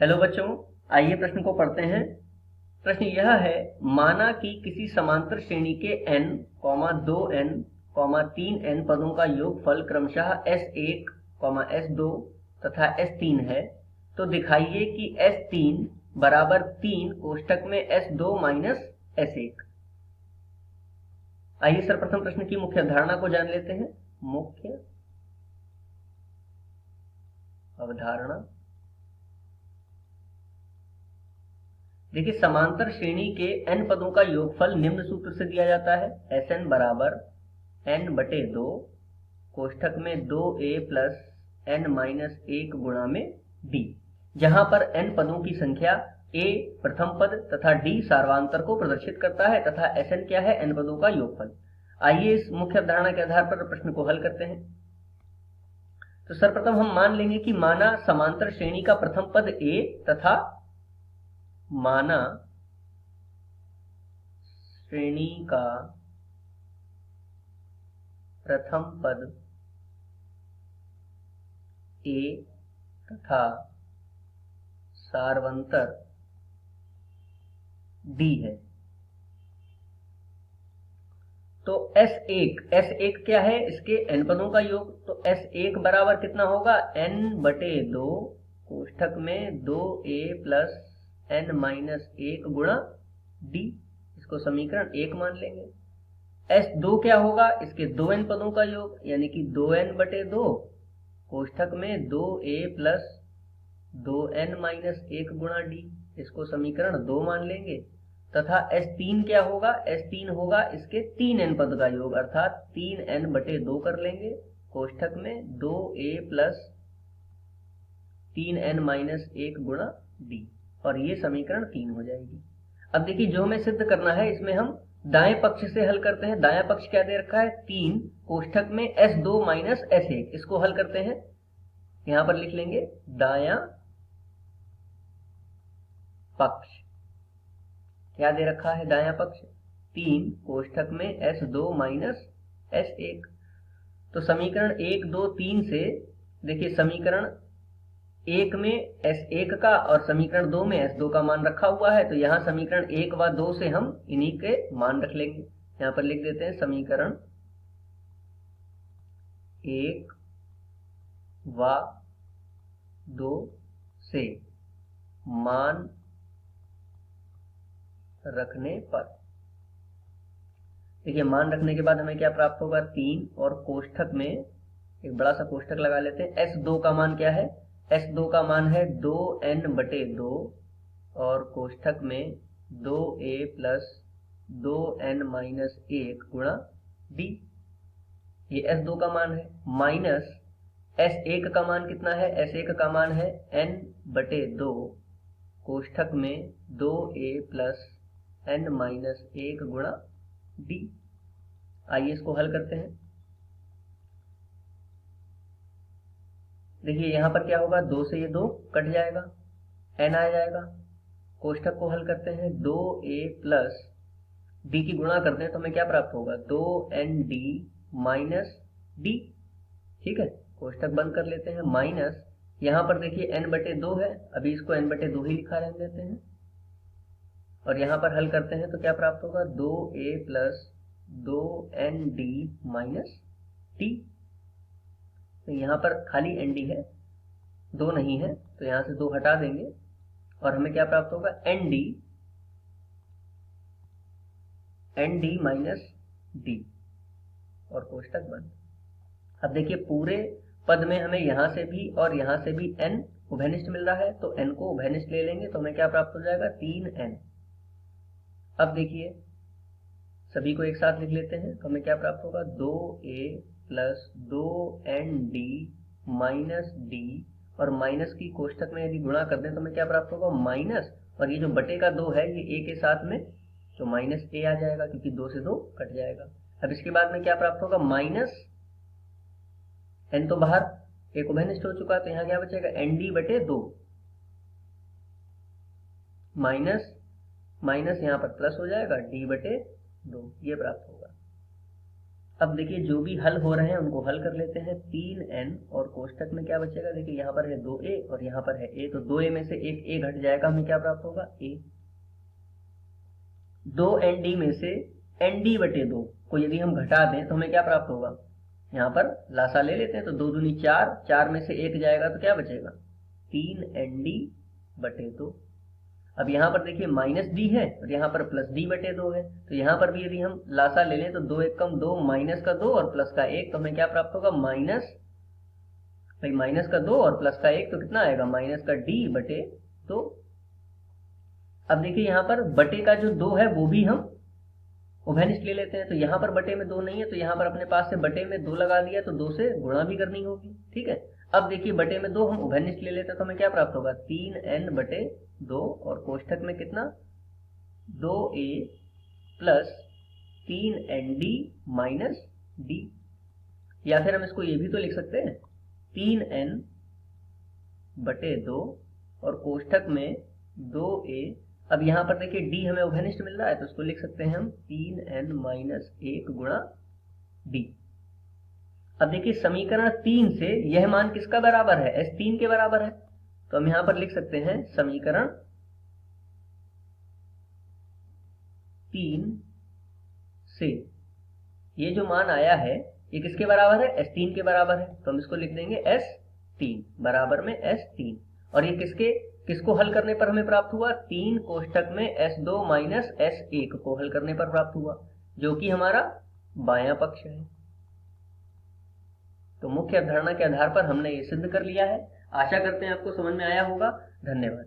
Hello बच्चों, आइए प्रश्न को पढ़ते हैं। प्रश्न यह है, माना कि किसी समांतर श्रेणी के n, 2n, 3n पदों का योगफल क्रमशः S1, S2 तथा S3 है, तो दिखाइए कि S3 बराबर 3 कोष्ठक में S2 माइनस S1। आइए सर्वप्रथम प्रश्न की मुख्य अवधारणा को जान लेते हैं। मुख्य अवधारणा। देखिए, समांतर श्रेणी के n पदों का योगफल निम्न सूत्र से दिया जाता है। Sn बराबर n/2 कोष्ठक में 2a प्लस n माइनस 1 गुणा में d, जहां पर n पदों की संख्या a प्रथम पद तथा d सार्वांतर को प्रदर्शित करता है तथा Sn क्या है? n पदों का योगफल। आइए इस मुख्य अवधारणा के आधार पर प्रश्न को हल करते हैं। तो सर्वप्रथम हम मान लेंगे कि माना समांतर श्रेणी का प्रथम पद a तथा माना श्रेणी का प्रथम पद a तथा सार्वंतर d है। तो S1 क्या है? इसके n पदों का योग। तो S1 बराबर कितना होगा? n/2 कोष्ठक में 2a प्लस n माइनस 1 गुणा d। इसको समीकरण 1 मान लेंगे। S2 क्या होगा? इसके 2n पदों का योग, यानी कि 2n/2 कोष्ठक में 2a प्लस 2n माइनस 1 गुणा d। इसको समीकरण 2 मान लेंगे। तथा S3 क्या होगा? S3 होगा इसके 3n पद का योग, अर्थात 3n/2 कर लेंगे कोष्ठक में 2a प्लस 3n माइनस 1 गुणा d, और ये समीकरण 3 हो जाएगी। अब देखिए, जो हमें सिद्ध करना है इसमें हम दाएं पक्ष से हल करते हैं। दायां पक्ष क्या दे रखा है? 3 कोष्ठक में S2 माइनस S1। इसको हल करते हैं। यहां पर लिख लेंगे दायां पक्ष। क्या दे रखा है दायां पक्ष? 3 कोष्ठक में S2 माइनस S1। तो समीकरण 1, 2, 3 से देखिए, समीकरण 1 में S1 का और समीकरण 2 में S2 का मान रखा हुआ है। तो यहाँ समीकरण 1 व 2 से हम इन्हीं के मान रख लेंगे। यहाँ पर लिख देते हैं समीकरण 1 व 2 से मान रखने पर, देखिए मान रखने के बाद हमें क्या प्राप्त होगा? 3, और कोष्ठक में एक बड़ा सा कोष्ठक लगा लेते हैं। S2 का मान क्या है? S2 का मान है 2n/2 और कोष्ठक में 2a प्लस 2n माइनस 1 गुणा d। ये S2 का मान है। माइनस S1 का मान कितना है? S1 का मान है n/2 कोष्ठक में 2a प्लस n माइनस 1 गुणा d। आइए इसको हल करते हैं। देखिए यहाँ पर क्या होगा? 2 से ये 2 कट जाएगा, n आ जाएगा। कोष्ठक को हल करते हैं। 2a प्लस d की गुणा करते हैं तो हमें क्या प्राप्त होगा? 2nd minus d। ठीक है, कोष्ठक बंद कर लेते हैं। माइनस यहाँ पर देखिए n/2 है, अभी इसको n/2 ही लिखा रहने देते हैं। और यहाँ पर हल करते हैं तो क्या प्राप्त होगा? 2a plus 2nd minus d। तो यहाँ पर खाली nd है, 2 नहीं है, तो यहाँ से 2 हटा देंगे और हमें क्या प्राप्त होगा? nd माइनस d, और कोष्ठक बंद। अब देखिए, पूरे पद में हमें यहाँ से भी और यहाँ से भी n उभयनिष्ठ मिल रहा है, तो n को उभयनिष्ठ ले लेंगे तो हमें क्या प्राप्त हो जाएगा? 3n। अब देखिए, सभी को एक साथ लिख लेते हैं तो हमें क्या प्राप्त होगा? 2a plus 2nd minus d, और माइनस की कोष्ठक में यदि गुणा कर दें तो हमें क्या प्राप्त होगा? माइनस, और ये जो बटे का 2 है ये a के साथ में, तो माइनस a आ जाएगा क्योंकि 2 से 2 कट जाएगा। अब इसके बाद में क्या प्राप्त होगा? माइनस n तो बाहर, एक उभयनिष्ठ हो चुका है, तो यहाँ क्या बचेगा? nd/2 माइनस माइनस यहाँ पर प्लस हो जाएगा d/2, ये प्राप्त होगा। अब देखिए जो भी हल हो रहे हैं उनको हल कर लेते हैं। 3n और कोष्टक में क्या बचेगा, देखिए यहाँ पर है 2a और यहाँ पर है a, तो 2a में से एक a घट जाएगा, हमें क्या प्राप्त होगा, a। 2nd में से nd बटे 2 को यदि हम घटा दें तो हमें क्या प्राप्त होगा, यहाँ पर लासा ले लेते हैं, तो 2 दूनी 4, 4 में से 1 जाएगा तो क्या बचेगा, 3nd बटे 2। अब यहाँ पर देखिए माइनस डी है और यहाँ पर प्लस डी बटे 2 है, तो यहाँ पर भी यदि हम लासा ले लें तो 2 एक कम 2, माइनस का 2 और प्लस का 1, तो हमें क्या प्राप्त होगा, माइनस का 2 और प्लस का 1 तो कितना आएगा, माइनस का डी बटे 2। अब देखिए यहाँ पर बटे का जो 2 है वो भी हम उभयनिष्ठ ले लेते हैं, तो यहाँ पर बटे में 2 नहीं है, तो यहाँ पर अपने पास से बटे में 2 लगा दिया, तो 2 से गुणा भी करनी होगी, ठीक है। अब देखिए बटे में 2 हम उभयनिष्ठ ले लेते हैं, तो हमें क्या प्राप्त होगा, 3n बटे 2 और कोष्ठक में कितना, 2a plus 3nd minus d, या फिर हम इसको ये भी तो लिख सकते हैं 3n बटे 2 और कोष्ठक में 2a। अब यहाँ पर देखिए d हमें उभयनिष्ठ मिल रहा है, तो उसको लिख सकते हैं हम 3n माइनस 1 गुणा d। अब देखिए समीकरण 3 से यह मान किसका बराबर है, s 3 के बराबर है, तो हम यहाँ पर लिख सकते हैं समीकरण 3 से ये जो मान आया है ये किसके बराबर है, s3 के बराबर है, तो हम इसको लिख देंगे s3 बराबर में s3। और ये किसको हल करने पर हमें प्राप्त हुआ, 3 कोष्ठक में s2 माइनस s1 को हल करने पर प्राप्त हुआ, जो कि हमारा बायां पक्ष है। तो मुख्य अवधारणा के आधार पर हमने ये सिद्ध कर लिया है। आशा करते हैं आपको समझ में आया होगा। धन्यवाद।